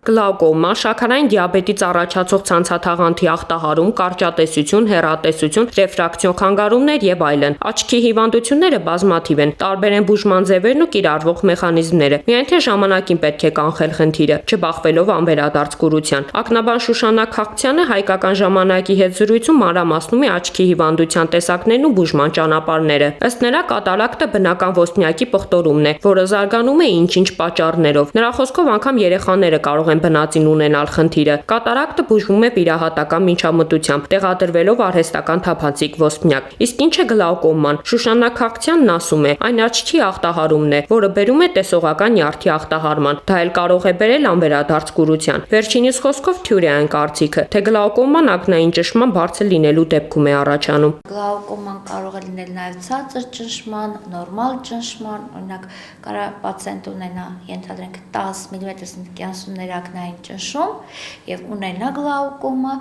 Գլաուկոմա, շաքարային դիաբետից առաջացող ցանցաթաղանթի ախտահարում, կարճատեսություն, հեռատեսություն, ռեֆրակցիոն խանգարումներ եւ այլն։ Աչքի հիվանդությունները բազմաթիվ են, տարբեր են բուժման ձևերն ու կիրառվող մեխանիզմները։ Միայն թե ժամանակին պետք է կանխել խնդիրը, չբախվելով անվերադարձ կուրության։ Ակնաբան Շուշանա Քաղցյանը հայկական ժամանակի հետ զրույցում մանրամասնում է աչքի հիվանդության տեսակներն ու բուժման ճանապարհները։ Ըստ նրա, կատարակտը բնական ոսպնյակի պղտորումն է, որը զարգանում է ինչ-ինչ պատճառներով։ Նրա խոսքով անգամ երեխաները կարող են բնածին ունենալ խնդիրը։ Կատարակտը բուժվում է վիրահատական միջամտությամբ, տեղադրվելով արհեստական թափանցիկ ոսպնյակ։ Իսկ ինչ է գլաուկոման։ Շուշանա Քաղցյանն ասում է, այն աչքի ախտահարումն է, որը բերում է տեսողական նյարդի ախտահարման։ Դա էլ կարող է բերել անվերադարձ կուրության։ Վերջինիս խոսքով թյուր է այն կարծիքը, թե գլաուկոման ակնային ճնշման բարձր լինելու դեպքում է առաջանում։ Գլաուկոման կարող է լինել նաև ցածր ճնշման, նորմալ ճնշման, օրինակ կարող պացիենտ ունենա, ենթադրենք 10 մմ սնտկյան ակնային ճնշում եւ ունենա գլաուկոմա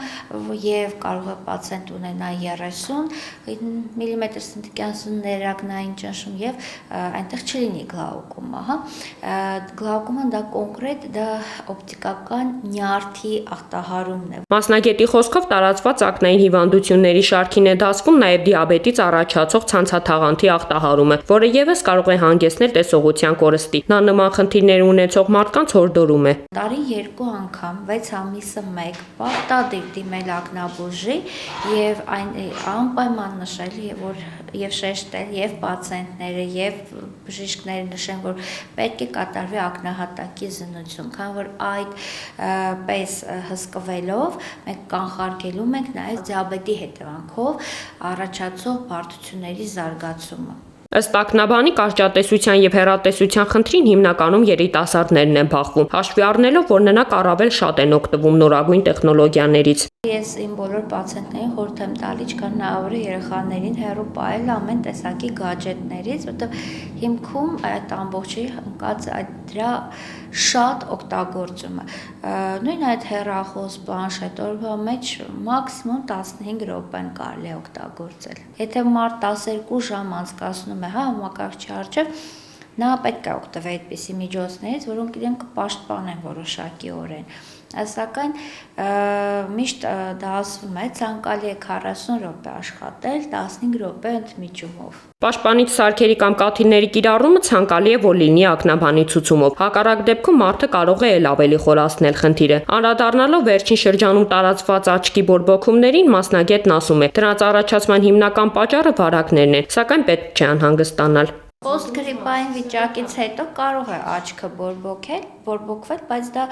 եւ կարող է պացիենտ ունենա 30 մմ սնտկյան ներակնային ճնշում եւ այնտեղ չլինի գլաուկոմա, հա։ Գլաուկոման դա կոնկրետ դա օպտիկական նյարդի ախտահարումն է։ Մասնագետի խոսքով տարածված ակնային հիվանդությունների շարքին է դասվում նաեւ դիաբետից առաջացող ցանցաթաղանթի ախտահարումը, որը եւս կարող է հանգեցնել տեսողության կորստի։ Նա նման խնդիրներ ունեցող մարդկանց հորդորում է. Տարին 2 անգամ 6 ամիսը 1 պարտադիր դիմել ակնաբուժի եւ անպայման նշել եւ շեշտել եւ պացիենտները եւ բժիշկները նշեն, որ պետք է կատարվի ակնահատակի զննություն, քանի որ այդ պես հսկվելով մենք կանխարգելում ենք նաեւ դիաբետի հետևանքով առաջացող բարդությունների զարգացումը։ Ըստ ակնաբանի, կարճատեսության եւ հեռատեսության խնդրին հիմնականում երիտասարդներն են բախվում, հաշվի առնելով, որ նրանք առավել շատ են օգտվում նորագույն տեխնոլոգիաներից։ Ես իմ բոլոր պացիենտներին խորհուրդ եմ տալիս ինչքան հնարավոր է երեխաներին հեռու պահել ամեն տեսակի գադջետներից, որտեղ հիմքում այդ ամբողջի ընկած դրա շատ օգտագործումը։ Նույն այդ հեռախոս, պլանշետ օրվա մեջ մաքսիմում 15 րոպեն կարելի է օգտագործել։ Եթե մարդ 12 ժամ անցկացնում է, հա, համակարգչի առջև, նա պետք է օգտվի այդպիսի միջոցներից, որոնք իրեն կպաշտպանեն որոշակի օրեն։ Սակայն միշտ դա ասվում է, ցանկալի է 40 րոպե աշխատել 15 րոպե ընդմիջումով։ Պաշտպանիչ սարքերի կամ կաթիլների կիրառումը ցանկալի է, որ լինի ակնաբանի ցուցումով։ Հակառակ դեպքում մարդը կարող է ել ավելի խորացնել խնդիրը։ Անդրադառնալով վերջին շրջանում տարածված աչքի բորբոքումներին, մասնագետն ասում է, դրանց առաջացման հիմնական պատճառը վարակներն են, սակայն պետք չէ անհանգստանալ։ Պոստգրիպային վիճակից հետո կարող է աչքը բորբոքվել, բայց դա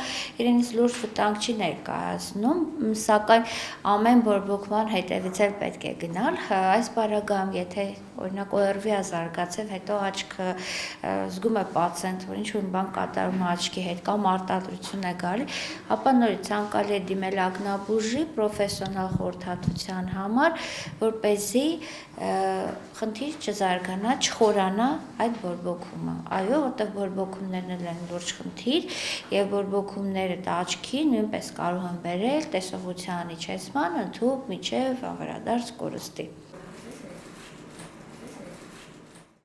իրենից լուրջ վտանգ չի ներկայացնում, սակայն ամեն բորբոքման հետևից էլ պետք է գնալ։ Այս բaragam, եթե օրինակ ORV-ը զարգացավ, հետո աչքը զգում է պացիենտ, որ ինչ-որ բան կատարում է աչքի հետ կամ արտադրություն է գալի, ապա նորից ցանկալի է դիմել ակնաբուժի պրոֆեսիոնալ խորհրդատվության համար, որպեսզի խնդիր չզարգանա, չխորանա այդ բորբոքումը։ Այո, որտեղ բորբոքումներն են լուրջ խնդիր եւ բորբոքումները դա աչքի նույնպես կարող են բերել տեսողության իջեցման, ընդհանուր միջև անվերադարձ կորստի։